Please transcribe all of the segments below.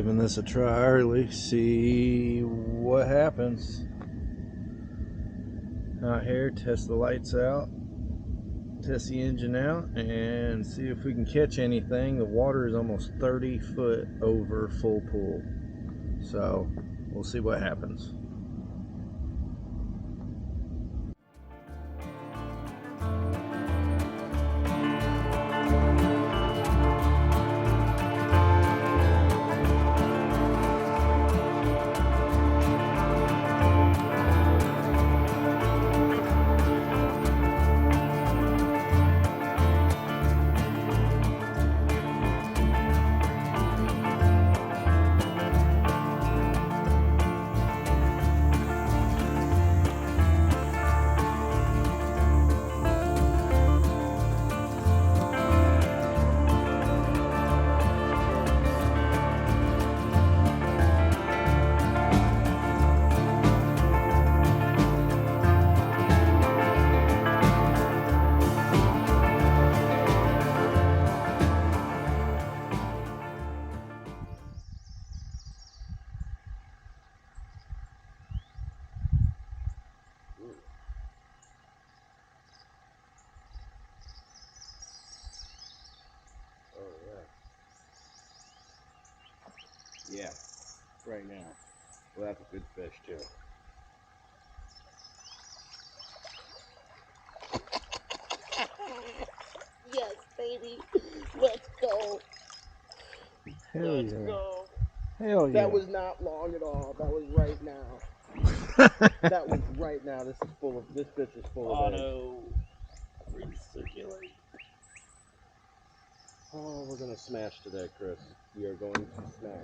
Giving this a try early, see what happens. Out here, test the lights out, test the engine out, and see if we can catch anything. The water is almost 30 foot over full pool, so we'll see what happens. Yeah, right now. Well, that's a good fish too. Yes, baby. Let's go. Let's go. Hell yeah. That was not long at all. That was right now. That was right now. This fish is full of eggs. Auto recirculate. Oh, we're gonna smash today, Chris. We are going to smash.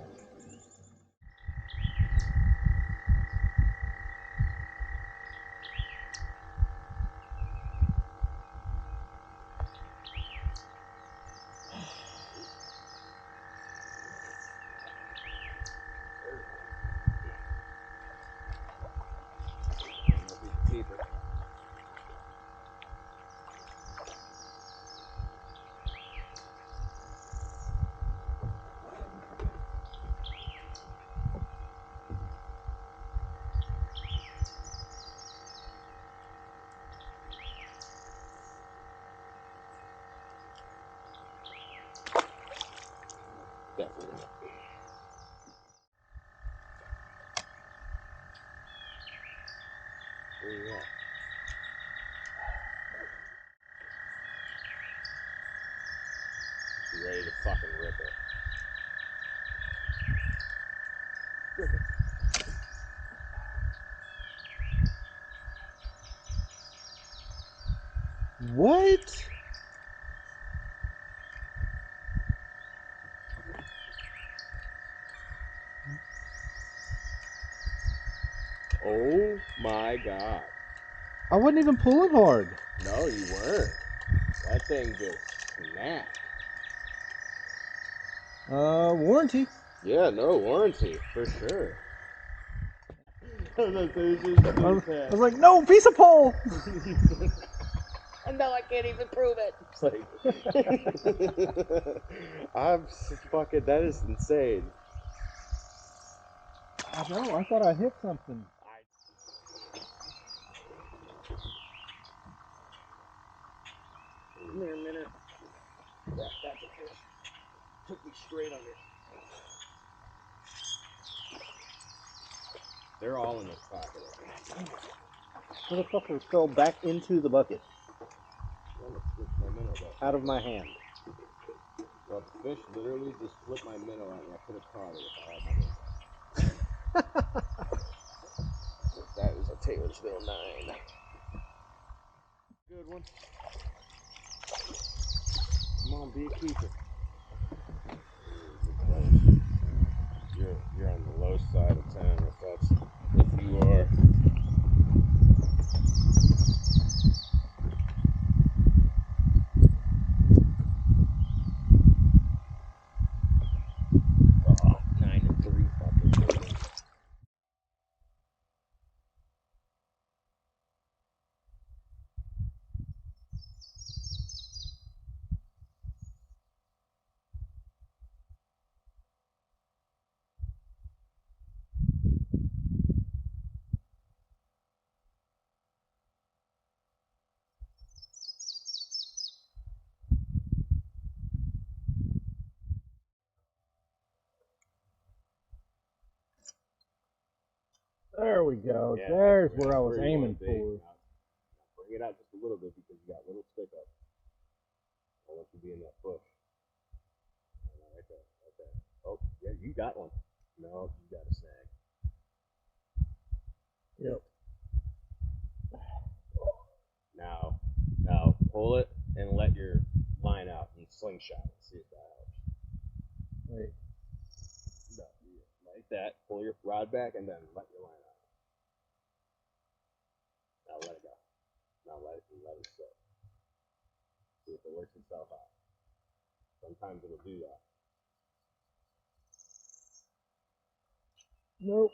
Definitely. Where you at? You ready to fucking rip it? Rip it. What? Oh my god. I wasn't even pulling hard. No, you weren't. That thing just snapped. Warranty. Yeah, no, warranty, for sure. I was like, no, piece of pole. And now I can't even prove it. It's like, fucking, that is insane. I know, I thought I hit something. Come here a minute. That's a fish. Took me straight under. They're all in this pocket. Motherfucker fell back into the bucket. My minnow back. Out of my hand. Well, the fish literally just flipped my minnow out and I could have caught it if I had my minnow. That is a Taylorsville 9. Good one. Come on, be a keeper. You're on the low side of town if you are. Oh, 9-3 fucking. There we go. Yeah, There's where I was where you wanna aiming be. for. Now bring it out just a little bit because you got little stick up. I want you to be in that push. Right there, right there. Oh, yeah, you got one. No, you got a snag. Yep. Now pull it and let your line out and slingshot it. See if that helps. Wait. No, like that. Pull your rod back and then let your line out. Now let it go. Now let it sit. See if it works itself out. Sometimes it'll do that. Nope.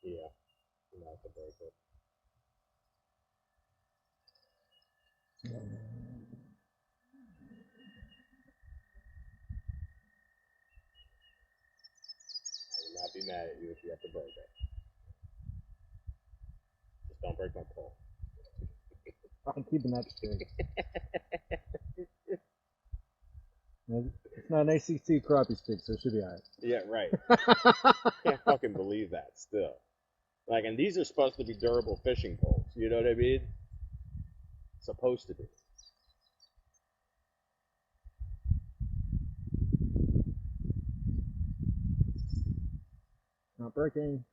Yeah, you have to break it. I will not be mad at you if you have to break it. Just don't break my pole. I'm keeping that straight. It's not an ACC crappie stick, so it should be alright. Yeah, right. Can't fucking believe that still. Like, and these are supposed to be durable fishing poles. You know what I mean? Supposed to be. Not breaking.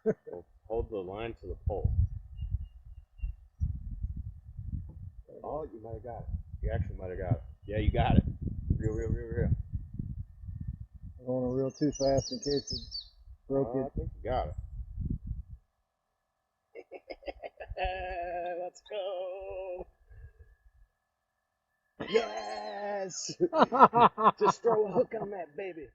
Well, hold the line to the pole. Oh, you might have got it. You actually might have got it. Yeah, you got it. Real. I'm going real too fast in case it broke I it. think you got it. Let's go. Yes! Just throw a hook on that baby.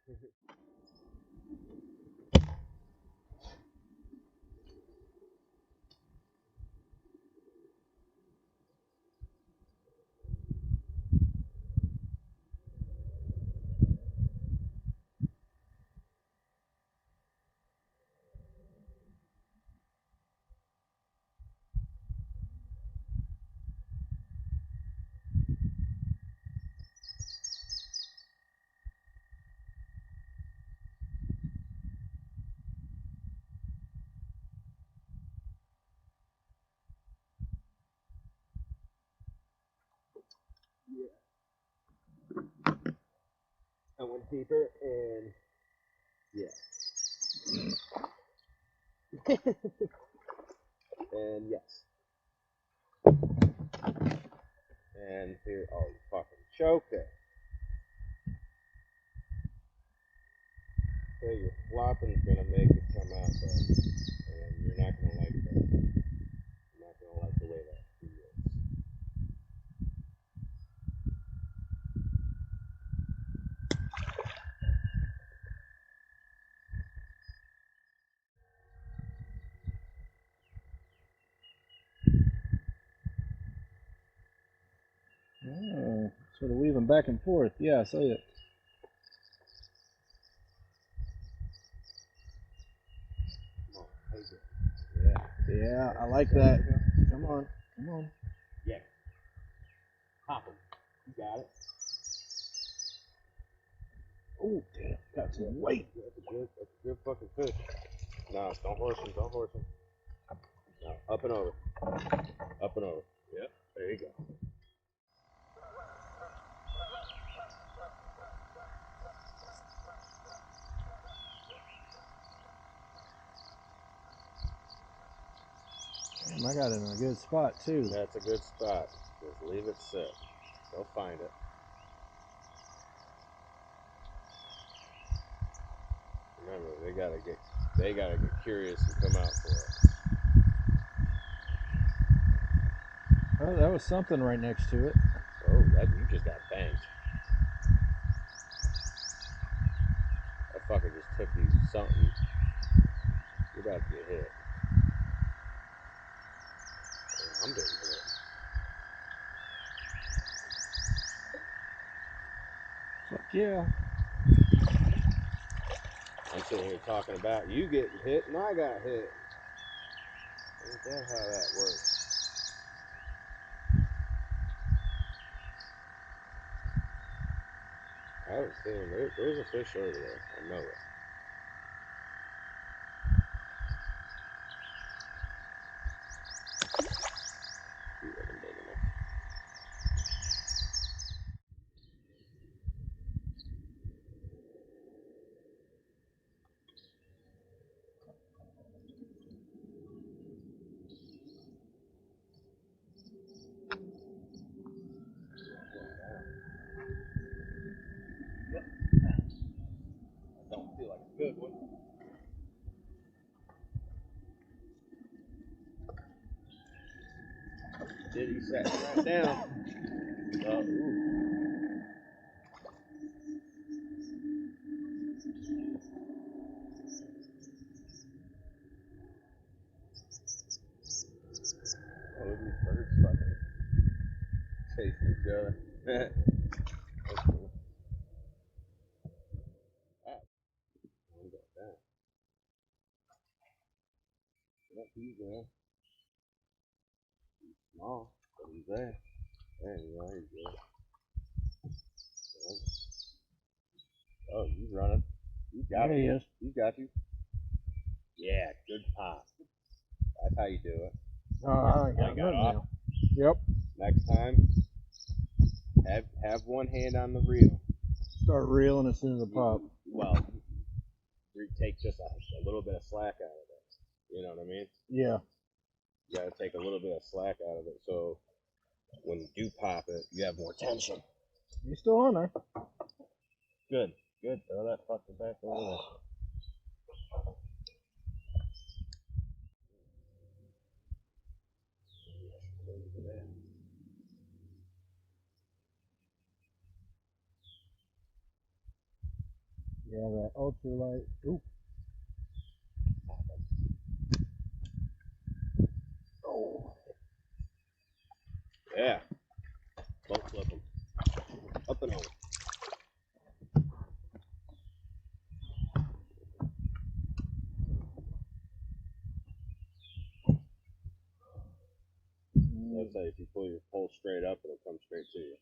I went deeper and yeah. And yes. And here, oh, you fucking choked it. Okay, your flopping's gonna make it come out, but and you're not gonna like that. You're not gonna like the way that feels. Oh, sort of weaving back and forth. Yeah, I see it. Yeah, I like that. Come on. Yeah. Pop him. You got it. Oh, damn. Got some weight. That's a good fucking fish. No, don't horse him. No, up and over. Up and over. Yep. There you go. Damn, I got it in a good spot, too. That's a good spot. Just leave it sit. They'll find it. Remember, they gotta get curious and come out for it. Oh, that was something right next to it. Oh, you just got banked. That fucker just took you something. You're about to get hit. I'm getting hit. Fuck yeah. I'm sitting here talking about you getting hit and I got hit. Ain't that how that works? I have a feeling there's a fish over there. I know it. See if I can dig enough. Don't feel like a good one. Did he sat right down? Oh, ooh. Oh, look at these birds fucking chasing each other. That's cool. Ah, we got that. Yep, he's there. He's small, but he's there. There you go, he's good. Oh, he's running. He's got There he you. is. He's got you. Yeah, good pop. That's how you do it. Oh, I got got off. now. Yep. Next time, have one hand on the reel. Start reeling as soon as it pop. Well, take just a little bit of slack out of it. You know what I mean? Yeah. You gotta take a little bit of slack out of it so when you do pop it, you have more tension. You still on there? Good. Good. Throw that fucker back over there. Yeah, that ultralight. Oop. Oh. Yeah. Don't flip them. Up and over. Let's say if you pull your pole straight up, it'll come straight to you.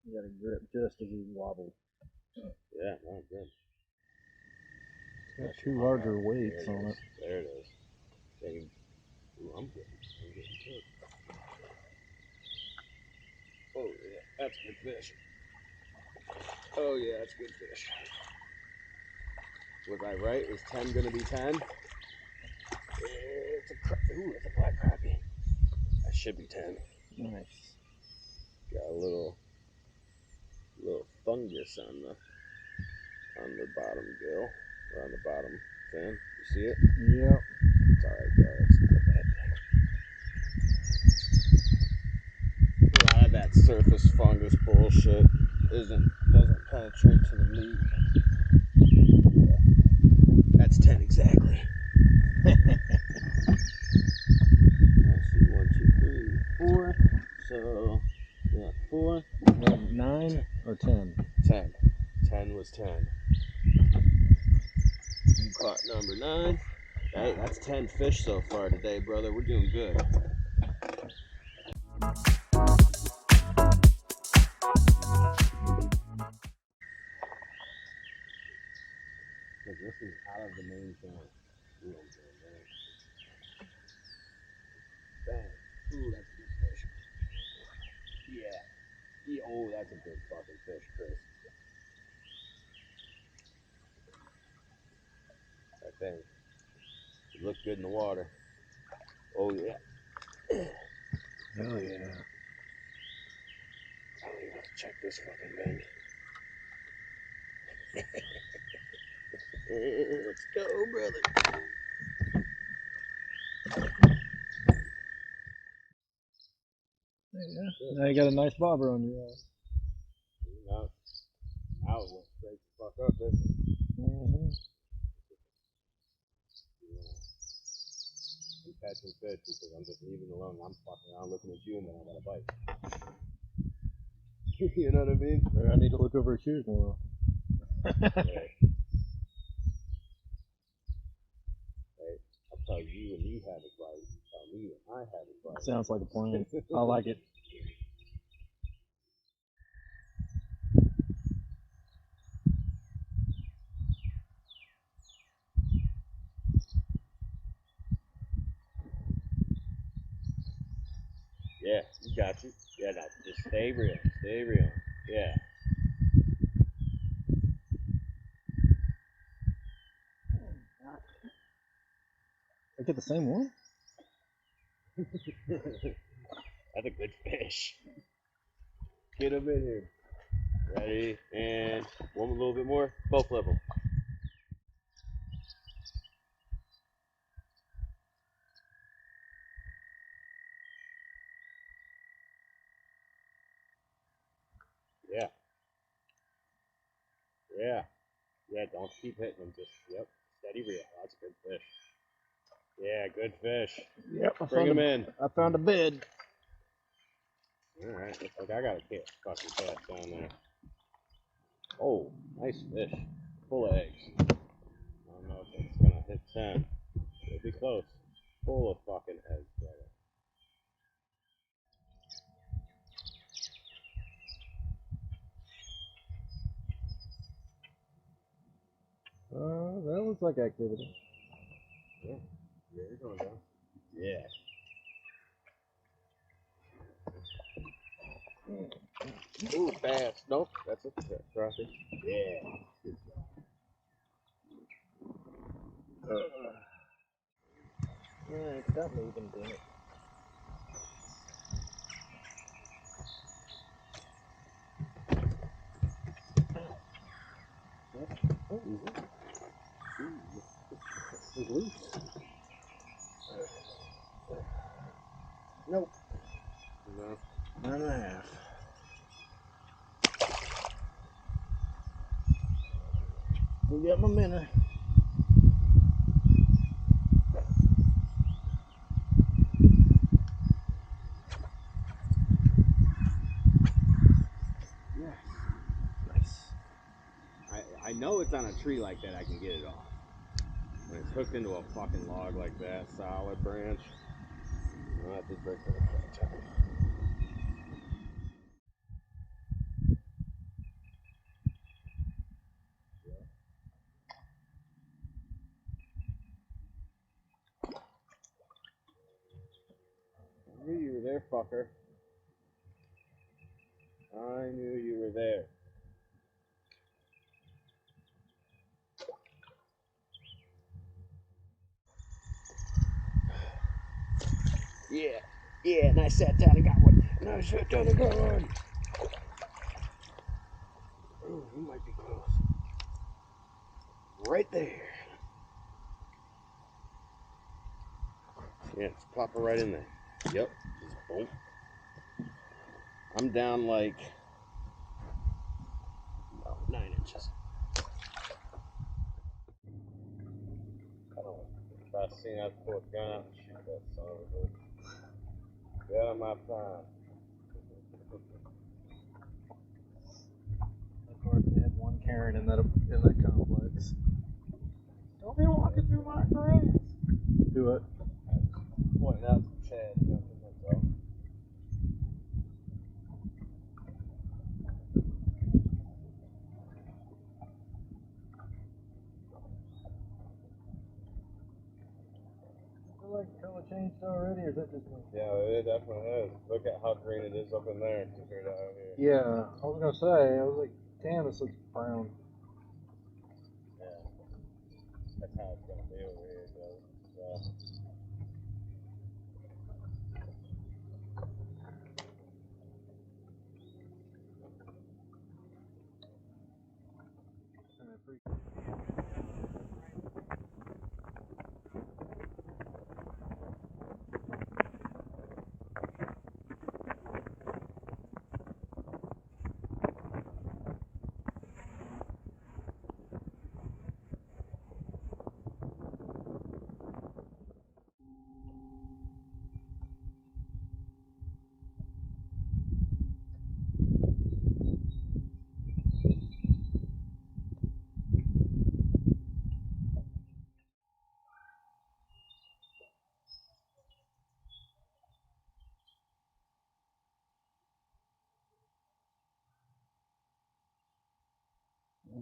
You gotta grip just as you wobble. Yeah, no, good. It's got two larger weights on it. There it is. Ooh, I'm getting good. Oh yeah, that's good fish. Oh yeah, that's good fish. Was I right? Is 10 gonna be 10? It's a black crappie. That should be 10. Nice. Got a little fungus on the bottom gill, or on the bottom fin. You see it? Yep. It's alright though. It's not a bad thing. A lot of that surface fungus bullshit doesn't penetrate to the meat. Yeah. That's 10 exactly. Let's see, 1, 2, 3, 4. So yeah, 4. 9 or 10? 10. 10 was 10. You caught number 9. Hey, that's 10 fish so far today, brother. We're doing good. Because this is out of the main channel. Real good, man. Bang. Ooh, that's a good fish. Yeah. Oh, that's a big fucking fish, Chris. I think. Look good in the water. Oh yeah. Hell yeah. I don't even have to check this fucking thing. Let's go, brother. Yeah. Now you got a nice bobber on your ass. Now it went straight the fuck up, didn't it? Mm-hmm. I'm catching fish because I'm just leaving alone. I'm fucking around looking at you and then I got a bite. You know what I mean? I need to look over his shoes more. Hey, I'll tell you when you have a bite. You tell me when I have a bite. Sounds like a plan. I like it. Yeah, you got you. Yeah, now just stay real. Stay real. Yeah. I get the same one? That's a good fish. Get him in here. Ready? And one a little bit more. Both flip them. Yeah. Yeah. Yeah, don't keep hitting them. Just, yep. Steady reel. That's a good fish. Yeah, good fish. Yep. Bring him in. I found a bed. Alright, looks like I got a fucking cast down there. Oh, nice fish. Full of eggs. I don't know if it's gonna hit 10. It'll be close. Full of fucking eggs, brother. That looks like activity. Yeah. Yeah, you're going down. Yeah. Ooh, bass. Nope, that's a crappie. Yeah. Good job. Yeah, stop moving, damn it. Oh, it's loose. Nope. No. 9.5. We got my minnow. Yeah. Nice. I know it's on a tree like that, I can get it off. When it's hooked into a fucking log like that, solid branch. Well, that did break the hook that time. I knew you were there, fucker. I knew you were there. Yeah, yeah, and I sat down and got one. And I sat down and got one. Oh, you might be close. Right there. Yeah, just plop her right in there. Yep. Just boom. I'm down like 9 inches. Best thing I've pulled a gun out and shoot that son of a bitch. Get on my prime. Of course, they had one Karen in that complex. Don't be walking through my grass. Do it. Pointing out some Chad jumping myself. I feel like the color changed already, or is that just me? Yeah, it definitely is. Look at how green it is up in there compared to out here. Yeah, I was gonna say, I was like, damn, this looks brown. Yeah. That's how it's gonna be over here, so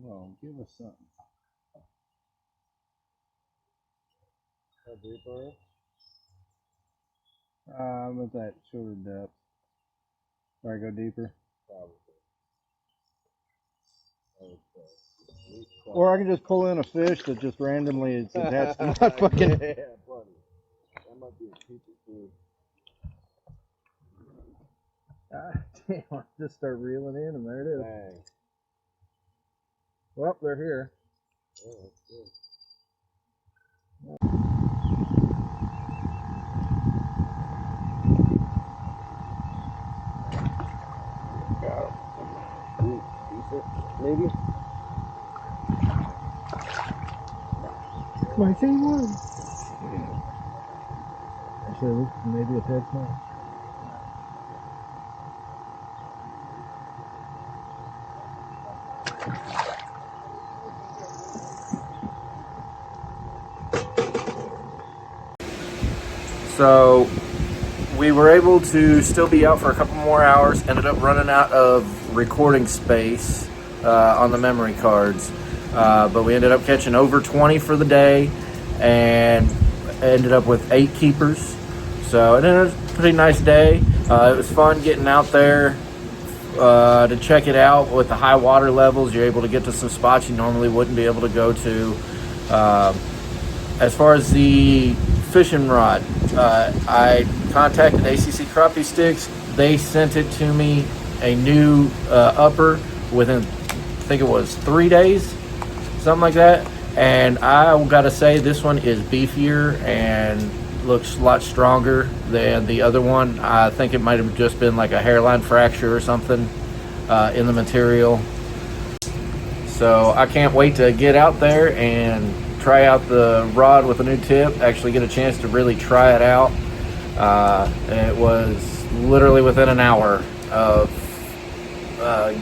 Come on, give us something. How deep are you? I'm at that shorter depth. Or I go deeper. Probably. I would say. Or I can just pull in a fish that just randomly is attached to my fucking. Yeah, buddy. That might be a keeper too. Damn, I just start reeling in and there it is. Dang. Well, they're here. Yeah, that's good. Got him. Decent, maybe. My same one. Actually, this is maybe a head small. So we were able to still be out for a couple more hours. Ended up running out of recording space on the memory cards, but we ended up catching over 20 for the day and ended up with 8 keepers. So it ended up a pretty nice day. It was fun getting out there to check it out. With the high water levels, you're able to get to some spots you normally wouldn't be able to go to. As far as the fishing rod, I contacted ACC Crappie Sticks. They sent it to me, a new upper, within, I think it was 3 days, something like that. And I gotta say, this one is beefier and looks a lot stronger than the other one. I think it might have just been like a hairline fracture or something in the material. So I can't wait to get out there and try out the rod with a new tip, actually get a chance to really try it out. It was literally within an hour of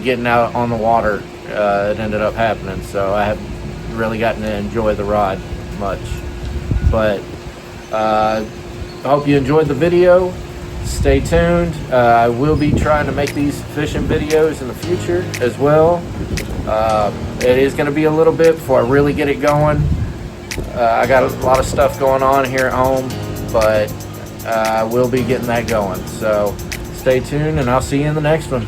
getting out on the water, it ended up happening. So I haven't really gotten to enjoy the rod much. But I hope you enjoyed the video. Stay tuned. I will be trying to make these fishing videos in the future as well. It is going to be a little bit before I really get it going. I got a lot of stuff going on here at home, but I will be getting that going. So stay tuned, and I'll see you in the next one.